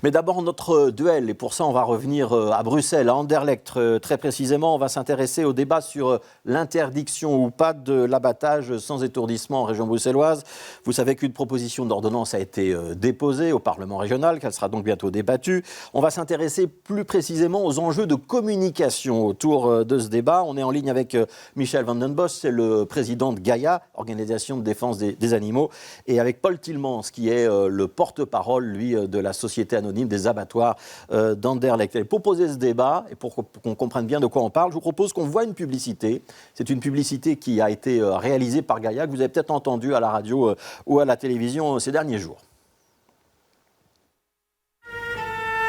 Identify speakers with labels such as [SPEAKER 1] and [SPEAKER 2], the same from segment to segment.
[SPEAKER 1] Mais d'abord, notre duel, et pour ça, on va revenir à Bruxelles, à Anderlecht. Très précisément, on va s'intéresser au débat sur l'interdiction ou pas de l'abattage sans étourdissement en région bruxelloise. Vous savez qu'une proposition d'ordonnance a été déposée au Parlement régional, qu'elle sera donc bientôt débattue. On va s'intéresser plus précisément aux enjeux de communication autour de ce débat. On est en ligne avec Michel Van den Bos, c'est le président de Gaia, Organisation de défense des animaux, et avec Paul Tillmans, qui est le porte-parole, lui, de la Société anonyme des abattoirs d'Anderlecht. Et pour poser ce débat, et pour qu'on comprenne bien de quoi on parle, je vous propose qu'on voit une publicité. C'est une publicité qui a été réalisée par Gaia, que vous avez peut-être entendue à la radio ou à la télévision ces derniers jours.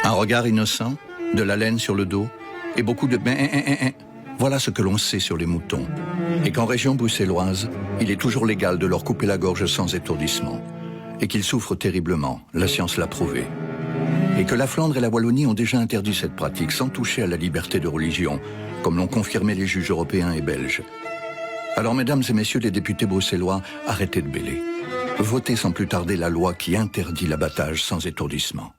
[SPEAKER 2] Un regard innocent, de la laine sur le dos et beaucoup de voilà ce que l'on sait sur les moutons. Et qu'en région bruxelloise, il est toujours légal de leur couper la gorge sans étourdissement. Et qu'ils souffrent terriblement, la science l'a prouvé. Et que la Flandre et la Wallonie ont déjà interdit cette pratique sans toucher à la liberté de religion, comme l'ont confirmé les juges européens et belges. Alors, mesdames et messieurs les députés bruxellois, arrêtez de bêler. Votez sans plus tarder la loi qui interdit l'abattage sans étourdissement.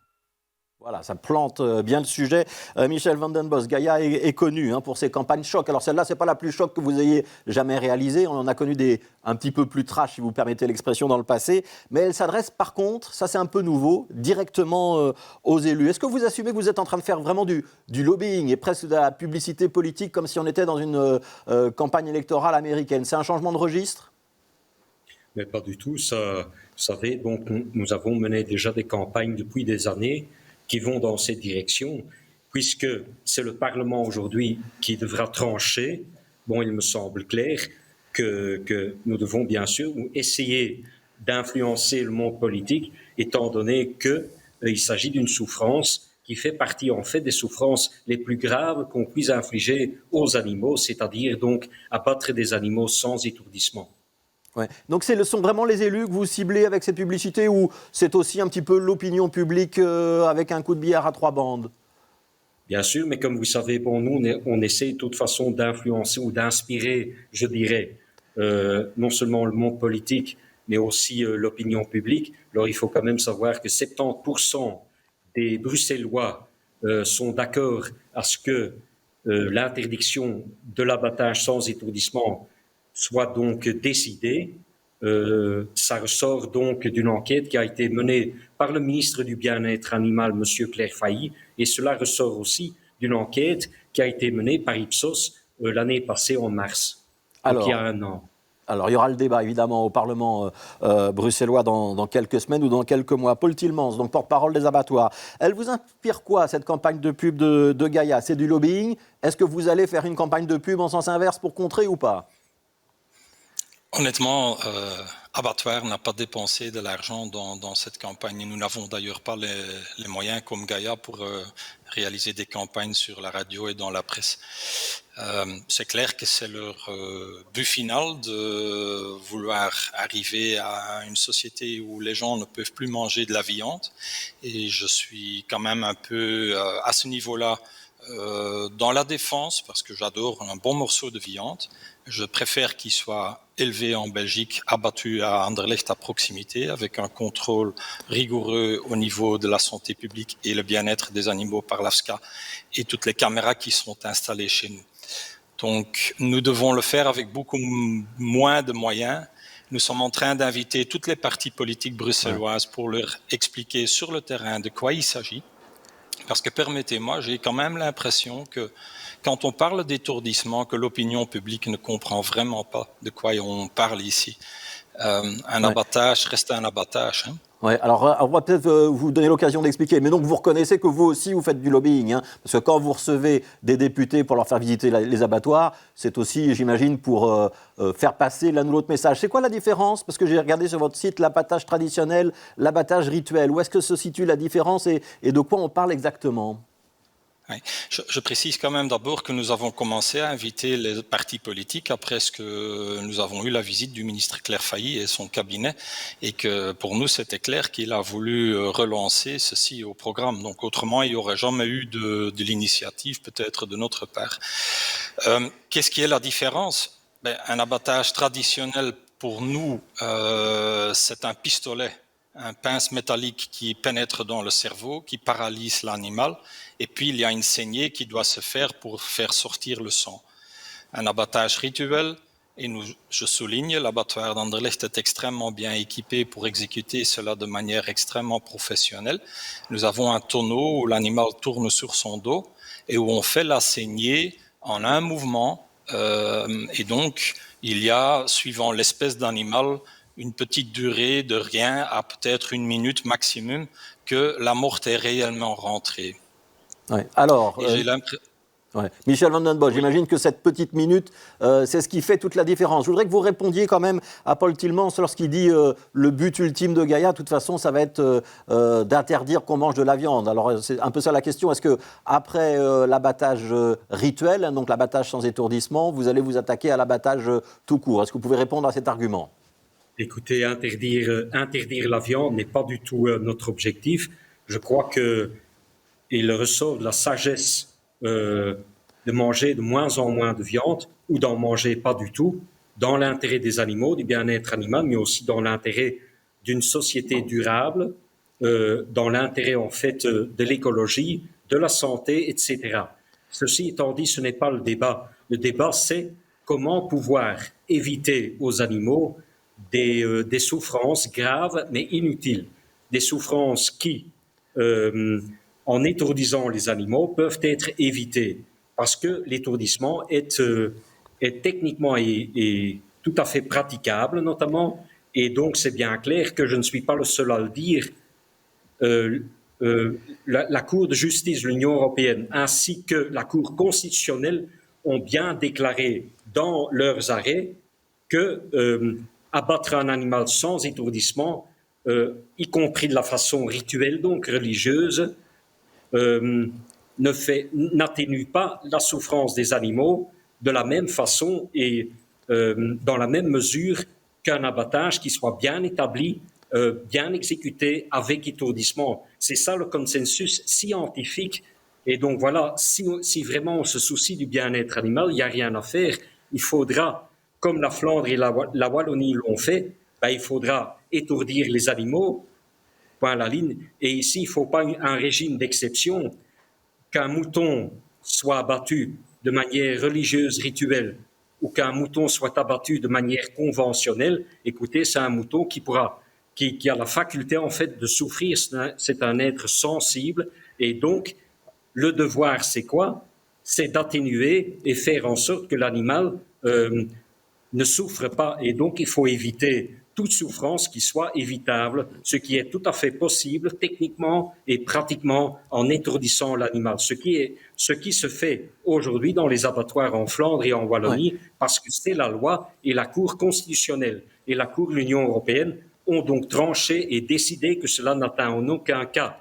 [SPEAKER 1] Voilà, ça plante bien le sujet. Michel Van den Bos, Gaia est connu pour ses campagnes choc. Alors celle-là, ce n'est pas la plus choc que vous ayez jamais réalisée. On en a connu des un petit peu plus trash, si vous permettez l'expression, dans le passé. Mais elle s'adresse par contre, ça c'est un peu nouveau, directement aux élus. Est-ce que vous assumez que vous êtes en train de faire vraiment du lobbying et presque de la publicité politique comme si on était dans une campagne électorale américaine? C'est un changement de registre?
[SPEAKER 3] Mais pas du tout. Ça, vous savez, donc, nous avons mené déjà des campagnes depuis des années qui vont dans cette direction, puisque c'est le Parlement aujourd'hui qui devra trancher. Bon, il me semble clair que nous devons bien sûr essayer d'influencer le monde politique, étant donné qu'il s'agit d'une souffrance qui fait partie en fait des souffrances les plus graves qu'on puisse infliger aux animaux, c'est-à-dire donc abattre des animaux sans étourdissement.
[SPEAKER 1] Ouais. Donc ce sont vraiment les élus que vous ciblez avec cette publicité ou c'est aussi un petit peu l'opinion publique avec un coup de billard à 3 bandes?
[SPEAKER 3] Bien sûr, mais comme vous savez, bon, nous, on essaie de toute façon d'influencer ou d'inspirer, je dirais, non seulement le monde politique, mais aussi l'opinion publique. Alors il faut quand même savoir que 70% des Bruxellois sont d'accord à ce que l'interdiction de l'abattage sans étourdissement soit donc décidé. Ça ressort donc d'une enquête qui a été menée par le ministre du Bien-être animal, M. Claire Failly, et cela ressort aussi d'une enquête qui a été menée par Ipsos l'année passée en mars, donc il y a 1 an.
[SPEAKER 1] Alors, il y aura le débat, évidemment, au Parlement bruxellois dans quelques semaines ou dans quelques mois. Paul Tillmans, donc porte-parole des abattoirs. Elle vous inspire quoi, cette campagne de pub de Gaia? C'est du lobbying? Est-ce que vous allez faire une campagne de pub en sens inverse pour contrer ou pas?
[SPEAKER 4] Honnêtement, Abattoir n'a pas dépensé de l'argent dans cette campagne. Nous n'avons d'ailleurs pas les moyens comme Gaia pour réaliser des campagnes sur la radio et dans la presse. C'est clair que c'est leur but final de vouloir arriver à une société où les gens ne peuvent plus manger de la viande. Et je suis quand même un peu à ce niveau-là dans la défense parce que j'adore un bon morceau de viande. Je préfère qu'il soit élevé en Belgique, abattu à Anderlecht à proximité, avec un contrôle rigoureux au niveau de la santé publique et le bien-être des animaux par l'AFSCA et toutes les caméras qui sont installées chez nous. Donc, nous devons le faire avec beaucoup moins de moyens. Nous sommes en train d'inviter toutes les partis politiques bruxelloises pour leur expliquer sur le terrain de quoi il s'agit. Parce que, permettez-moi, j'ai quand même l'impression que quand on parle d'étourdissement, que l'opinion publique ne comprend vraiment pas de quoi on parle ici. Un abattage reste un abattage. Hein.
[SPEAKER 1] Ouais, alors on va peut-être vous donner l'occasion d'expliquer, mais donc vous reconnaissez que vous aussi vous faites du lobbying, parce que quand vous recevez des députés pour leur faire visiter les abattoirs, c'est aussi, j'imagine, pour faire passer l'un ou l'autre message. C'est quoi la différence? Parce que j'ai regardé sur votre site l'abattage traditionnel, l'abattage rituel. Où est-ce que se situe la différence et de quoi on parle exactement?
[SPEAKER 4] Oui. Je précise quand même d'abord que nous avons commencé à inviter les partis politiques après ce que nous avons eu la visite du ministre Claire Failly et son cabinet et que pour nous c'était clair qu'il a voulu relancer ceci au programme. Donc autrement il n'y aurait jamais eu de l'initiative peut-être de notre part. Qu'est-ce qui est la différence? Un abattage traditionnel pour nous c'est un pistolet. un pince métallique qui pénètre dans le cerveau, qui paralyse l'animal, et puis il y a une saignée qui doit se faire pour faire sortir le sang. Un abattage rituel, et je souligne, l'abattoir d'Anderlecht est extrêmement bien équipé pour exécuter cela de manière extrêmement professionnelle. Nous avons un tonneau où l'animal tourne sur son dos et où on fait la saignée en un mouvement. Et donc, il y a, suivant l'espèce d'animal, une petite durée de rien à peut-être 1 minute maximum que la morte est réellement rentrée.
[SPEAKER 1] Ouais. Alors, ouais. Michel van den Bos, j'imagine que cette petite minute, c'est ce qui fait toute la différence. Je voudrais que vous répondiez quand même à Paul Tillmans lorsqu'il dit le but ultime de Gaïa, de toute façon, ça va être d'interdire qu'on mange de la viande. Alors, c'est un peu ça la question. Est-ce qu'après l'abattage rituel, donc l'abattage sans étourdissement, vous allez vous attaquer à l'abattage tout court? Est-ce que vous pouvez répondre à cet argument?
[SPEAKER 3] Écoutez, interdire la viande n'est pas du tout notre objectif. Je crois qu'il ressort de la sagesse de manger de moins en moins de viande ou d'en manger pas du tout, dans l'intérêt des animaux, du bien-être animal, mais aussi dans l'intérêt d'une société durable, dans l'intérêt en fait de l'écologie, de la santé, etc. Ceci étant dit, ce n'est pas le débat. Le débat, c'est comment pouvoir éviter aux animaux des souffrances graves mais inutiles, des souffrances qui, en étourdissant les animaux, peuvent être évitées, parce que l'étourdissement est techniquement et tout à fait praticable, notamment, et donc c'est bien clair que je ne suis pas le seul à le dire. La Cour de justice de l'Union européenne ainsi que la Cour constitutionnelle ont bien déclaré dans leurs arrêts que abattre un animal sans étourdissement, y compris de la façon rituelle, donc religieuse, n'atténue pas la souffrance des animaux de la même façon et dans la même mesure qu'un abattage qui soit bien établi, bien exécuté avec étourdissement. C'est ça le consensus scientifique. Et donc voilà, si vraiment on se soucie du bien-être animal, il n'y a rien à faire. Il faudra, comme la Flandre et la Wallonie l'ont fait, il faudra étourdir les animaux, point à la ligne. Et ici, il ne faut pas un régime d'exception. Qu'un mouton soit abattu de manière religieuse, rituelle, ou qu'un mouton soit abattu de manière conventionnelle, écoutez, c'est un mouton qui a la faculté en fait de souffrir. C'est un être sensible, et donc le devoir, c'est quoi? C'est d'atténuer et faire en sorte que l'animal ne souffre pas. Et donc, il faut éviter toute souffrance qui soit évitable, ce qui est tout à fait possible techniquement et pratiquement en étourdissant l'animal. Ce qui se fait aujourd'hui dans les abattoirs en Flandre et en Wallonie, parce que c'est la loi, et la Cour constitutionnelle et la Cour de l'Union européenne ont donc tranché et décidé que cela n'atteint en aucun cas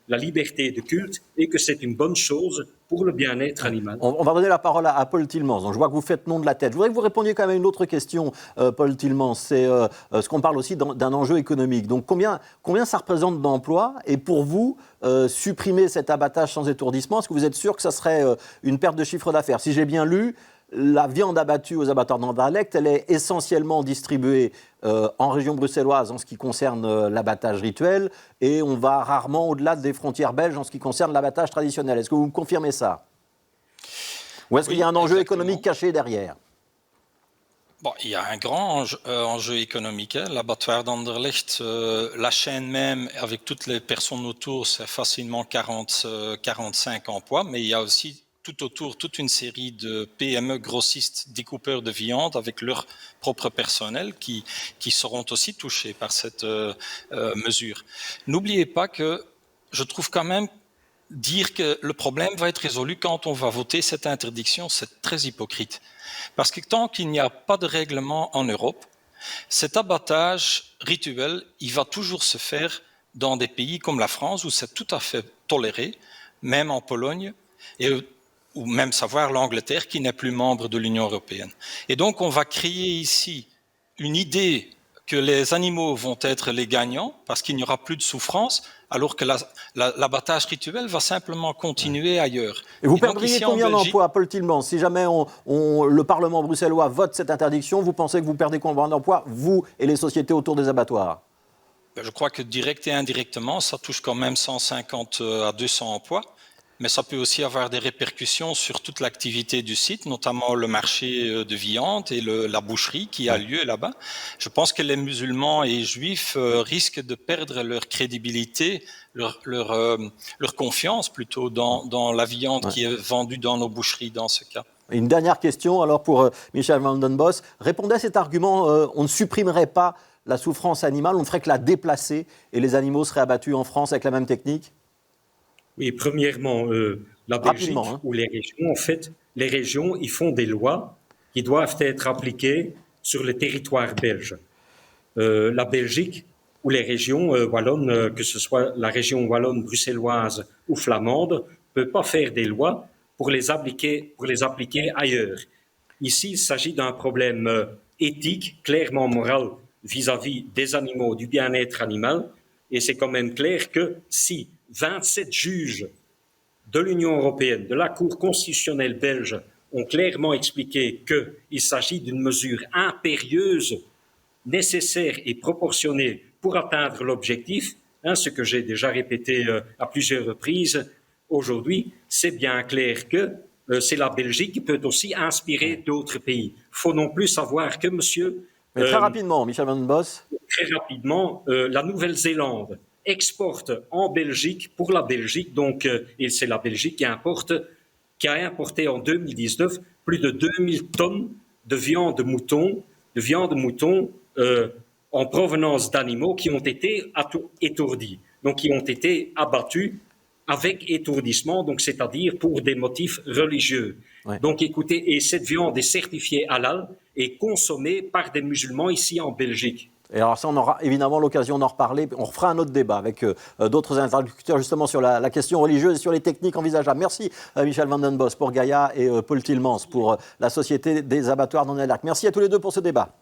[SPEAKER 3] la liberté de culte et que c'est une bonne chose pour le bien-être animal.
[SPEAKER 1] On va donner la parole à Paul Tillmans. Donc, je vois que vous faites nom de la tête. Je voudrais que vous répondiez quand même à une autre question, Paul Tillmans. C'est ce qu'on parle aussi d'un enjeu économique. Donc, combien ça représente d'emplois? Et pour vous, supprimer cet abattage sans étourdissement, est-ce que vous êtes sûr que ça serait une perte de chiffre d'affaires? Si j'ai bien lu, la viande abattue aux abattoirs d'Anderlecht, elle est essentiellement distribuée en région bruxelloise en ce qui concerne l'abattage rituel, et on va rarement au-delà des frontières belges en ce qui concerne l'abattage traditionnel. Est-ce que vous me confirmez ça? Ou est-ce qu'il y a un enjeu économique caché derrière?
[SPEAKER 4] Bon, il y a un grand enjeu économique. L'abattoir d'Anderlecht, la chaîne même, avec toutes les personnes autour, c'est facilement 45 emplois, mais il y a aussi tout autour toute une série de PME grossistes découpeurs de viande avec leur propre personnel qui seront aussi touchés par cette mesure. N'oubliez pas que je trouve quand même dire que le problème va être résolu quand on va voter cette interdiction, c'est très hypocrite. Parce que tant qu'il n'y a pas de règlement en Europe, cet abattage rituel, il va toujours se faire dans des pays comme la France où c'est tout à fait toléré, même en Pologne, ou même savoir l'Angleterre qui n'est plus membre de l'Union européenne. Et donc on va créer ici une idée que les animaux vont être les gagnants parce qu'il n'y aura plus de souffrance, alors que l'abattage rituel va simplement continuer ailleurs.
[SPEAKER 1] Et vous perdriez combien d'emplois, Paul Tillmans? Si jamais le Parlement bruxellois vote cette interdiction, vous pensez que vous perdez combien d'emplois, vous et les sociétés autour des abattoirs?
[SPEAKER 4] Je crois que direct et indirectement, ça touche quand même 150 à 200 emplois. Mais ça peut aussi avoir des répercussions sur toute l'activité du site, notamment le marché de viande et la boucherie qui a lieu là-bas. Je pense que les musulmans et juifs risquent de perdre leur crédibilité, leur confiance plutôt dans la viande qui est vendue dans nos boucheries dans ce cas.
[SPEAKER 1] Une dernière question alors pour Michel Van den Bos. Répondez à cet argument, on ne supprimerait pas la souffrance animale, on ne ferait que la déplacer et les animaux seraient abattus en France avec la même technique?
[SPEAKER 3] Oui, premièrement, la Belgique ou les régions, en fait, les régions, ils font des lois qui doivent être appliquées sur le territoire belge. La Belgique ou les régions wallonnes, que ce soit la région wallonne, bruxelloise ou flamande, ne peuvent pas faire des lois pour les appliquer ailleurs. Ici, il s'agit d'un problème éthique, clairement moral, vis-à-vis des animaux, du bien-être animal. Et c'est quand même clair que si 27 juges de l'Union européenne, de la Cour constitutionnelle belge, ont clairement expliqué qu'il s'agit d'une mesure impérieuse, nécessaire et proportionnée pour atteindre l'objectif, ce que j'ai déjà répété à plusieurs reprises aujourd'hui, c'est bien clair que c'est la Belgique qui peut aussi inspirer d'autres pays. Il faut non plus savoir que, monsieur...
[SPEAKER 1] Mais très rapidement, Michel Van den Bos.
[SPEAKER 3] Très rapidement, la Nouvelle-Zélande exporte en Belgique, pour la Belgique, donc, et c'est la Belgique qui a importé en 2019 plus de 2000 tonnes de viande de mouton en provenance d'animaux qui ont été étourdis, donc qui ont été abattus avec étourdissement, donc c'est-à-dire pour des motifs religieux. Ouais. Donc écoutez, et cette viande est certifiée halal et consommée par des musulmans ici en Belgique.
[SPEAKER 1] Et alors ça, on aura évidemment l'occasion d'en reparler. On refera un autre débat avec d'autres interlocuteurs justement sur la question religieuse et sur les techniques envisageables. Merci Michel Van den Bos pour Gaïa et Paul Tillmans pour la Société des abattoirs d'Anderlecht. Merci à tous les deux pour ce débat.